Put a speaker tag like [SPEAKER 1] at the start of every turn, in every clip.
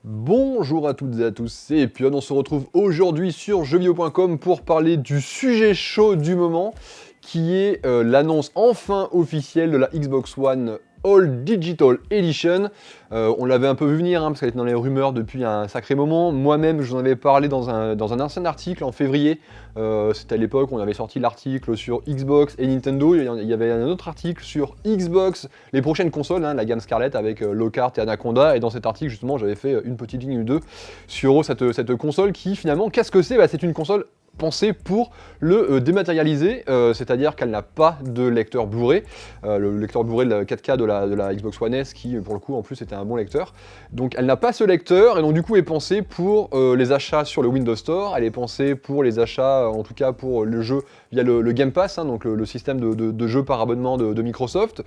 [SPEAKER 1] Bonjour à toutes et à tous, c'est Epion, on se retrouve aujourd'hui sur jeuxvideo.com pour parler du sujet chaud du moment qui est l'annonce enfin officielle de la Xbox One All Digital Edition. On l'avait un peu vu venir parce qu'elle était dans les rumeurs depuis un sacré moment. Moi-même, je vous en avais parlé dans un ancien article en février. C'était à l'époque où on avait sorti l'article sur Xbox et Nintendo. Il y avait un autre article sur Xbox, les prochaines consoles, la gamme Scarlett avec Lockhart et Anaconda. Et dans cet article, justement, j'avais fait une petite ligne ou deux sur cette console qui, finalement, qu'est-ce que c'est ? C'est une console pensée pour le dématérialiser, c'est-à-dire qu'elle n'a pas de lecteur Blu-ray, le lecteur Blu-ray de la 4K de la Xbox One S qui pour le coup en plus était un bon lecteur, donc elle n'a pas ce lecteur et donc du coup est pensée pour les achats sur le Windows Store, elle est pensée pour les achats en tout cas pour le jeu via le Game Pass, donc le système de jeu par abonnement de Microsoft.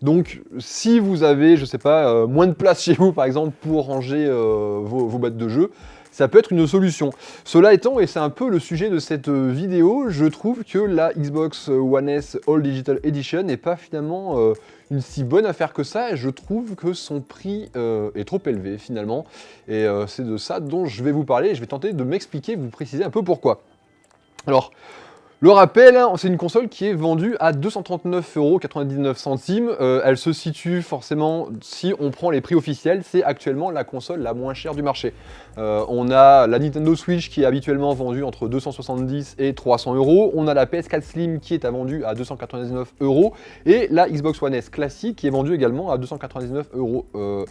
[SPEAKER 1] Donc si vous avez, je sais pas, moins de place chez vous par exemple pour ranger vos boîtes de jeux, ça peut être une solution. Cela étant, et c'est un peu le sujet de cette vidéo, je trouve que la Xbox One S All Digital Edition n'est pas finalement une si bonne affaire que ça, et je trouve que son prix est trop élevé finalement, et c'est de ça dont je vais vous parler, et je vais tenter de m'expliquer, vous préciser un peu pourquoi. Alors, le rappel, c'est une console qui est vendue à 239,99 €. Elle se situe forcément, si on prend les prix officiels, c'est actuellement la console la moins chère du marché. On a la Nintendo Switch qui est habituellement vendue entre 270 et 300 €. On a la PS4 Slim qui est vendue à 299 €. Et la Xbox One S classique qui est vendue également à 299 €.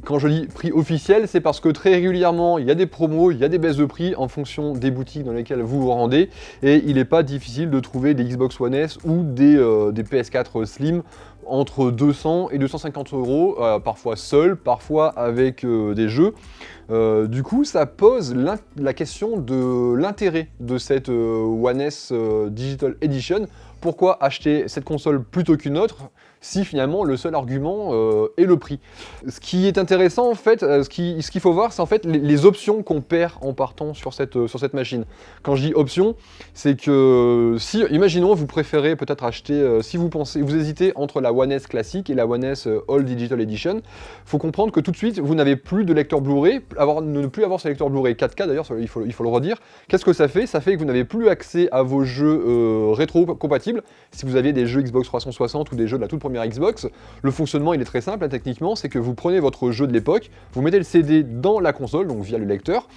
[SPEAKER 1] Quand je dis prix officiel, c'est parce que très régulièrement, il y a des promos, il y a des baisses de prix en fonction des boutiques dans lesquelles vous vous rendez. Et il n'est pas difficile de trouver des Xbox One S ou des PS4 Slim entre 200 et 250 €, parfois seul, parfois avec des jeux. Du coup, ça pose la question de l'intérêt de cette One S Digital Edition. Pourquoi acheter cette console plutôt qu'une autre si finalement le seul argument est le prix? Ce qui est intéressant en fait, ce qu'il faut voir, c'est en fait les options qu'on perd en partant sur cette machine. Quand je dis options, c'est que si, imaginons, vous préférez peut-être acheter, si vous hésitez entre la One S classique et la One S All Digital Edition, faut comprendre que tout de suite, vous n'avez plus de lecteur Blu-ray, ne plus avoir ce lecteur Blu-ray 4K d'ailleurs, il faut le redire. Qu'est-ce que ça fait? Ça fait que vous n'avez plus accès à vos jeux rétro-compatibles. Si vous aviez des jeux Xbox 360 ou des jeux de la toute première Xbox, le fonctionnement il est très simple, techniquement, c'est que vous prenez votre jeu de l'époque, vous mettez le CD dans la console, donc via le lecteur,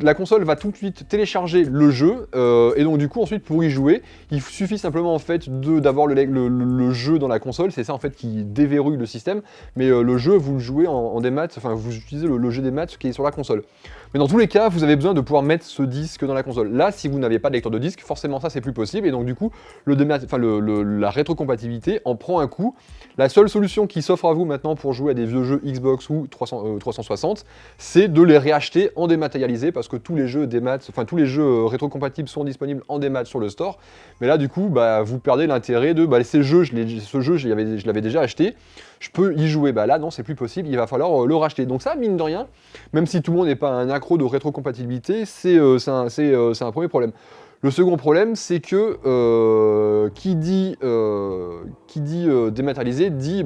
[SPEAKER 1] la console va tout de suite télécharger le jeu, et donc du coup ensuite pour y jouer, il suffit simplement en fait d'avoir le jeu dans la console, c'est ça en fait qui déverrouille le système, mais le jeu vous le jouez en démat, enfin vous utilisez le jeu démat qui est sur la console. Mais dans tous les cas, vous avez besoin de pouvoir mettre ce disque dans la console. Là, si vous n'avez pas de lecteur de disque, forcément ça c'est plus possible, et donc du coup, la rétrocompatibilité en prend un coup. La seule solution qui s'offre à vous maintenant pour jouer à des vieux jeux Xbox ou 360, c'est de les réacheter en dématérialisé, parce que tous les jeux rétrocompatibles sont disponibles en démat sur le store. Mais là, du coup, vous perdez l'intérêt de ce jeu, je l'avais déjà acheté, je peux y jouer. Là, non, c'est plus possible, il va falloir le racheter. Donc ça, mine de rien, même si tout le monde n'est pas un accro de rétrocompatibilité, c'est un premier problème. Le second problème, c'est que qui dit dématérialisé dit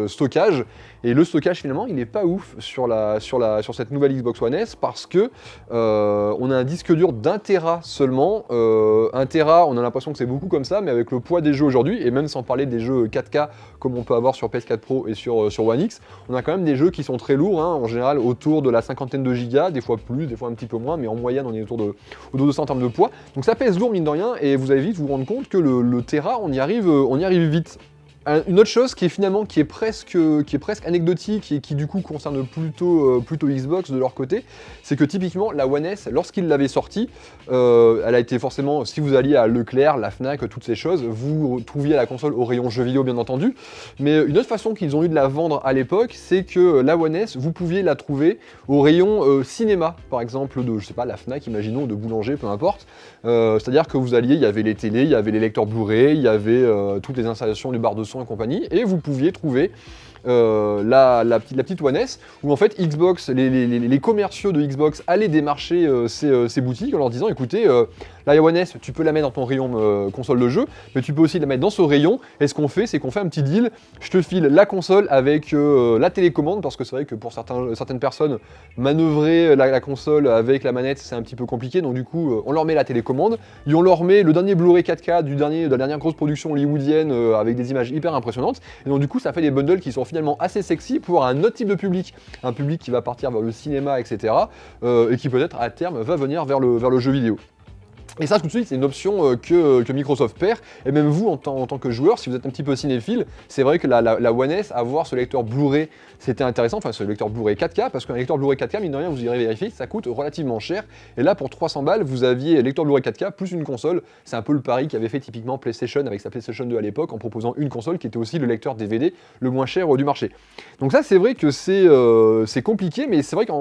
[SPEAKER 1] stockage, et le stockage finalement il n'est pas ouf sur cette nouvelle Xbox One S, parce que on a un disque dur d'1 Tera seulement. 1 Tera, on a l'impression que c'est beaucoup comme ça, mais avec le poids des jeux aujourd'hui, et même sans parler des jeux 4K comme on peut avoir sur PS4 Pro et sur One X, on a quand même des jeux qui sont très lourds, en général autour de la cinquantaine de gigas, des fois plus, des fois un petit peu moins, mais en moyenne on est autour de 200 en termes de poids. Donc ça pèse lourd mine de rien, et vous allez vite vous rendre compte que le Tera, on y arrive vite. Une autre chose qui est presque anecdotique et qui du coup concerne plutôt Xbox de leur côté, c'est que typiquement la One S, lorsqu'ils l'avaient sortie, elle a été forcément, si vous alliez à Leclerc, la Fnac, toutes ces choses, vous trouviez la console au rayon jeux vidéo bien entendu, mais une autre façon qu'ils ont eu de la vendre à l'époque, c'est que la One S, vous pouviez la trouver au rayon cinéma, par exemple de, je sais pas, la Fnac, imaginons, de boulanger, peu importe, c'est-à-dire que vous alliez, il y avait les télés, il y avait les lecteurs Blu-ray, il y avait toutes les installations du bar de son et compagnie, et vous pouviez trouver la petite One S, où en fait Xbox, les commerciaux de Xbox allaient démarcher ces boutiques en leur disant écoutez, la One S, tu peux la mettre dans ton rayon console de jeu, mais tu peux aussi la mettre dans ce rayon, et ce qu'on fait, c'est qu'on fait un petit deal, je te file la console avec la télécommande, parce que c'est vrai que pour certaines personnes, manœuvrer la console avec la manette, c'est un petit peu compliqué, donc du coup, on leur met la télécommande, et on leur met le dernier Blu-ray 4K de la dernière grosse production hollywoodienne avec des images hyper impressionnantes, et donc du coup, ça fait des bundles qui sont finalement assez sexy pour un autre type de public, un public qui va partir vers le cinéma, etc., et qui peut-être à terme va venir vers le jeu vidéo. Et ça, tout de suite, c'est une option que Microsoft perd. Et même vous, en tant que joueur, si vous êtes un petit peu cinéphile, c'est vrai que la One S, avoir ce lecteur Blu-ray, c'était intéressant, enfin ce lecteur Blu-ray 4K, parce qu'un lecteur Blu-ray 4K, mine de rien, vous irez vérifier, ça coûte relativement cher. Et là, pour 300 balles, vous aviez lecteur Blu-ray 4K plus une console. C'est un peu le pari qu'avait fait typiquement PlayStation avec sa PlayStation 2 à l'époque, en proposant une console qui était aussi le lecteur DVD le moins cher du marché. Donc ça, c'est vrai que c'est compliqué, mais c'est vrai que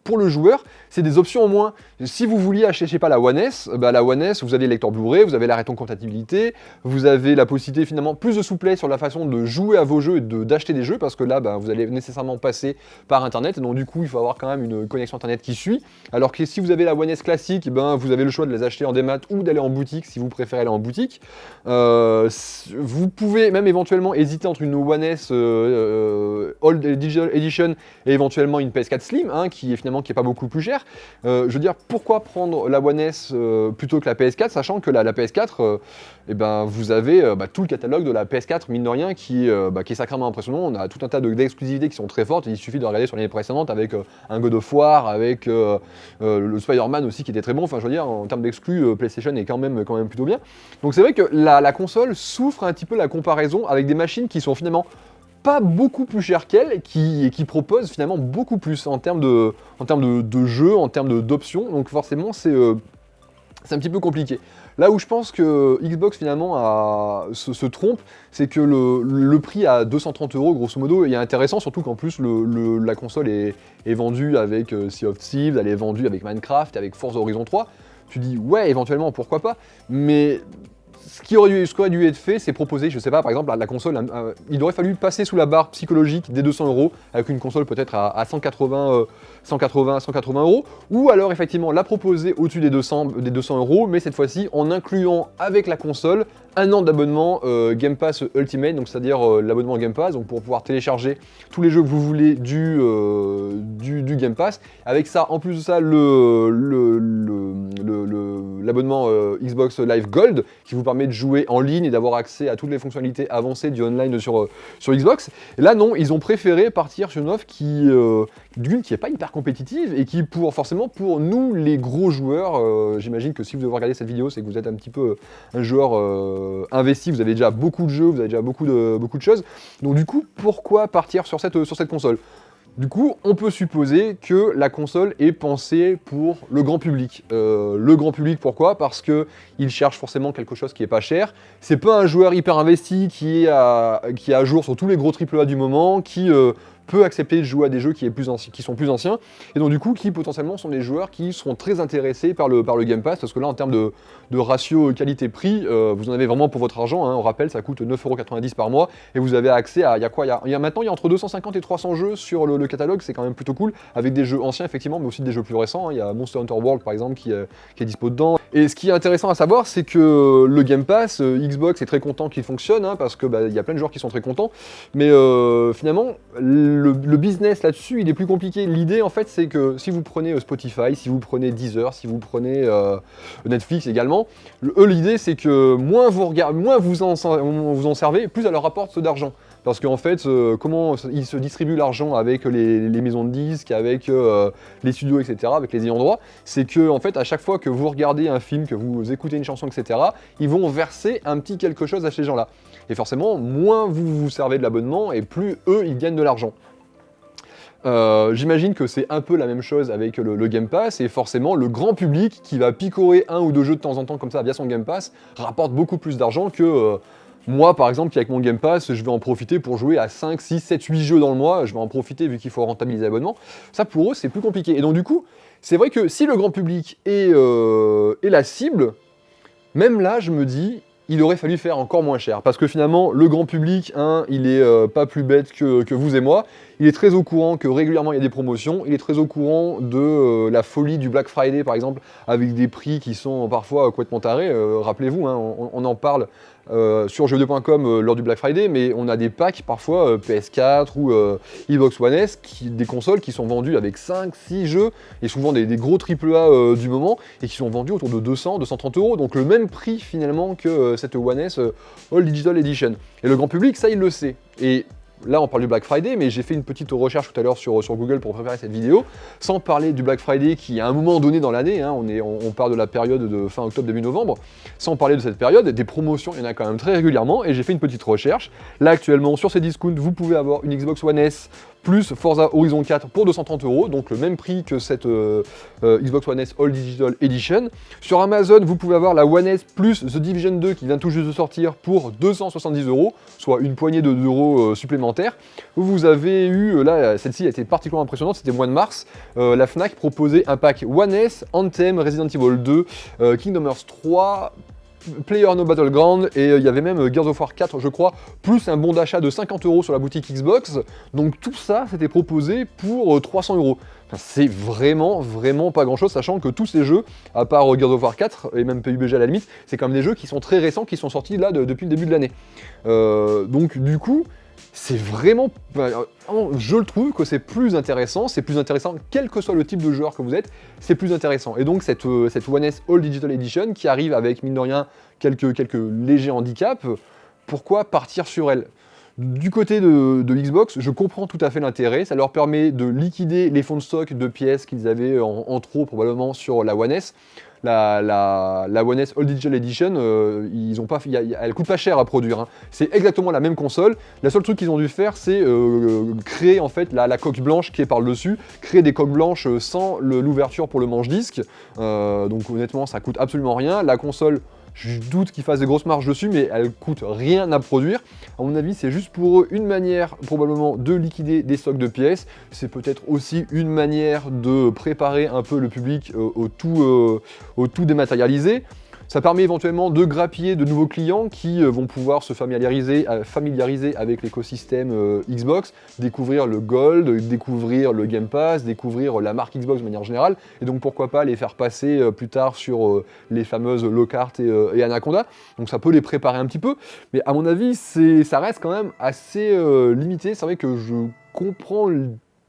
[SPEAKER 1] pour le joueur, c'est des options en moins. Si vous vouliez acheter, je sais pas, la One S, la One S, vous avez le lecteur Blu-ray, vous avez la rétrocompatibilité, vous avez la possibilité finalement plus de souplesse sur la façon de jouer à vos jeux et d'acheter des jeux, parce que là, vous allez nécessairement passer par Internet, et donc du coup, il faut avoir quand même une connexion Internet qui suit. Alors que si vous avez la One S classique, vous avez le choix de les acheter en démat ou d'aller en boutique, si vous préférez aller en boutique. Vous pouvez même éventuellement hésiter entre une One S Old Digital Edition et éventuellement une PS4 Slim, qui est pas beaucoup plus chère. Je veux dire, pourquoi prendre la One S plutôt que la PS4, sachant que la PS4, vous avez tout le catalogue de la PS4, mine de rien, qui est sacrément impressionnant. On a tout un tas d'exclusivités qui sont très fortes, il suffit de regarder sur l'année précédente avec un God of War, avec le Spider-Man aussi qui était très bon. Enfin, je veux dire, en termes d'exclus, PlayStation est quand même plutôt bien. Donc c'est vrai que la console souffre un petit peu la comparaison avec des machines qui sont finalement pas beaucoup plus chères qu'elle, qui proposent finalement beaucoup plus en termes de jeux, en termes d'options. Donc forcément, c'est un petit peu compliqué. Là où je pense que Xbox finalement se trompe, c'est que le prix à 230 € grosso modo est intéressant, surtout qu'en plus la console est vendue avec Sea of Thieves, elle est vendue avec Minecraft, avec Forza Horizon 3. Tu dis ouais, éventuellement pourquoi pas, mais ce qui aurait dû être fait, c'est proposer, je sais pas, par exemple, la console, il aurait fallu passer sous la barre psychologique des 200 € avec une console peut-être à 180 €, ou alors effectivement la proposer au-dessus des 200 €, mais cette fois-ci en incluant avec la console un an d'abonnement Game Pass Ultimate, donc c'est-à-dire l'abonnement Game Pass, donc pour pouvoir télécharger tous les jeux que vous voulez du Game Pass. Avec ça, en plus de ça, l'abonnement Xbox Live Gold, qui vous permet de jouer en ligne et d'avoir accès à toutes les fonctionnalités avancées du online sur Xbox. Et là non, ils ont préféré partir sur une offre qui est pas hyper compétitive et qui forcément pour nous les gros joueurs, j'imagine que si vous devez regarder cette vidéo, c'est que vous êtes un petit peu un joueur investi, vous avez déjà beaucoup de jeux, vous avez déjà beaucoup de choses. Donc du coup, pourquoi partir sur cette console ? Du coup, on peut supposer que la console est pensée pour le grand public. Le grand public, pourquoi ? Parce qu'il cherche forcément quelque chose qui est pas cher. C'est pas un joueur hyper investi qui est à jour sur tous les gros AAA du moment, qui peut accepter de jouer à des jeux qui sont plus anciens, et donc du coup qui potentiellement sont des joueurs qui seront très intéressés par le Game Pass, parce que là en termes de ratio qualité-prix, vous en avez vraiment pour votre argent, on rappelle, ça coûte 9,90 € par mois, et vous avez accès à, maintenant il y a entre 250 et 300 jeux sur le catalogue, c'est quand même plutôt cool, avec des jeux anciens effectivement, mais aussi des jeux plus récents, il y a Monster Hunter World par exemple qui est dispo dedans. Et ce qui est intéressant à savoir, c'est que le Game Pass, Xbox est très content qu'il fonctionne, parce que il y a plein de joueurs qui sont très contents, mais finalement, le business là-dessus, il est plus compliqué. L'idée, en fait, c'est que si vous prenez Spotify, si vous prenez Deezer, si vous prenez Netflix également, l'idée, c'est que moins vous en servez, plus ça leur rapporte d'argent. Parce qu'en fait, comment ils se distribuent l'argent avec les maisons de disques, avec les studios, etc., avec les ayants droit, c'est que en fait, à chaque fois que vous regardez un film, que vous écoutez une chanson, etc., ils vont verser un petit quelque chose à ces gens-là. Et forcément, moins vous vous servez de l'abonnement, et plus eux, ils gagnent de l'argent. J'imagine que c'est un peu la même chose avec le Game Pass, et forcément le grand public qui va picorer un ou deux jeux de temps en temps comme ça via son Game Pass rapporte beaucoup plus d'argent que moi par exemple qui avec mon Game Pass je vais en profiter pour jouer à 5, 6, 7, 8 jeux dans le mois, je vais en profiter vu qu'il faut rentabiliser l'abonnement. Ça pour eux c'est plus compliqué, et donc du coup c'est vrai que si le grand public est la cible, même là je me dis il aurait fallu faire encore moins cher. Parce que finalement, le grand public, hein, il est pas plus bête que vous et moi. Il est très au courant que régulièrement il y a des promotions. Il est très au courant de la folie du Black Friday, par exemple, avec des prix qui sont parfois complètement tarés. Rappelez-vous, hein, on en parle sur jeuxvideo.com lors du Black Friday, mais on a des packs parfois PS4 ou Xbox One S, des consoles qui sont vendues avec 5-6 jeux, et souvent des gros AAA du moment, et qui sont vendus autour de 200-230 euros. Donc le même prix finalement que cette One S All Digital Edition. Et le grand public, ça il le sait. Et là, on parle du Black Friday, mais j'ai fait une petite recherche tout à l'heure sur Google pour préparer cette vidéo, sans parler du Black Friday qui, à un moment donné dans l'année, hein, on parle de la période de fin octobre, début novembre, sans parler de cette période, des promotions, il y en a quand même très régulièrement, et j'ai fait une petite recherche. Là, actuellement, sur ces discounts, vous pouvez avoir une Xbox One S plus Forza Horizon 4 pour 230 euros, donc le même prix que cette Xbox One S All Digital Edition. Sur Amazon, vous pouvez avoir la One S plus The Division 2 qui vient tout juste de sortir pour 270 euros, soit une poignée d'euros supplémentaires. Vous avez eu, là, celle-ci a été particulièrement impressionnante, c'était au mois de mars, la Fnac proposait un pack One S, Anthem, Resident Evil 2, Kingdom Hearts 3, PlayerUnknown's Battleground, et il y avait même Gears of War 4 je crois, plus un bon d'achat de 50 euros sur la boutique Xbox. Donc tout ça c'était proposé pour 300 euros. Enfin, c'est vraiment pas grand chose, sachant que tous ces jeux, à part Gears of War 4 et même PUBG à la limite, c'est quand même des jeux qui sont très récents, qui sont sortis là depuis le début de l'année. Donc du coup, c'est vraiment, je le trouve que c'est plus intéressant quel que soit le type de joueur que vous êtes, c'est plus intéressant. Et donc cette One S All Digital Edition qui arrive avec, mine de rien, quelques légers handicaps, pourquoi partir sur elle? Du côté de Xbox, je comprends tout à fait l'intérêt, ça leur permet de liquider les fonds de stock de pièces qu'ils avaient en trop probablement sur la One S. La One S All Digital Edition, elle coûte pas cher à produire, hein. C'est exactement la même console. Le seul truc qu'ils ont dû faire, c'est créer en fait la coque blanche qui est par le dessus, créer des coques blanches sans l'ouverture pour le manche-disque. Donc honnêtement, ça coûte absolument rien. La console, je doute qu'ils fassent des grosses marges dessus, mais elle coûte rien à produire. À mon avis, c'est juste pour eux une manière probablement de liquider des stocks de pièces. C'est peut-être aussi une manière de préparer un peu le public au tout dématérialisé. Ça permet éventuellement de grappiller de nouveaux clients qui vont pouvoir se familiariser avec l'écosystème Xbox, découvrir le Gold, découvrir le Game Pass, découvrir la marque Xbox de manière générale, et donc pourquoi pas les faire passer plus tard sur les fameuses Lockhart et Anaconda. Donc ça peut les préparer un petit peu, mais à mon avis, ça reste quand même assez limité. C'est vrai que je comprends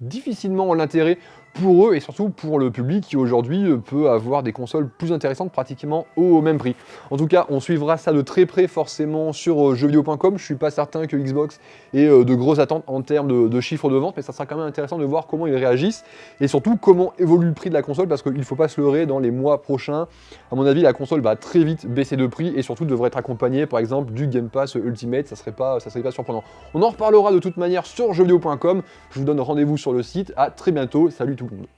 [SPEAKER 1] difficilement l'intérêt pour eux et surtout pour le public qui aujourd'hui peut avoir des consoles plus intéressantes pratiquement au même prix. En tout cas, on suivra ça de très près forcément sur jeuxvideo.com. Je suis pas certain que Xbox ait de grosses attentes en termes de chiffres de vente, mais ça sera quand même intéressant de voir comment ils réagissent et surtout comment évolue le prix de la console, parce qu'il ne faut pas se leurrer, dans les mois prochains, à mon avis, la console va très vite baisser de prix et surtout devrait être accompagnée par exemple du Game Pass Ultimate. Ça serait pas surprenant. On en reparlera de toute manière sur jeuxvideo.com. Je vous donne rendez-vous sur le site. À très bientôt. Salut tout le monde.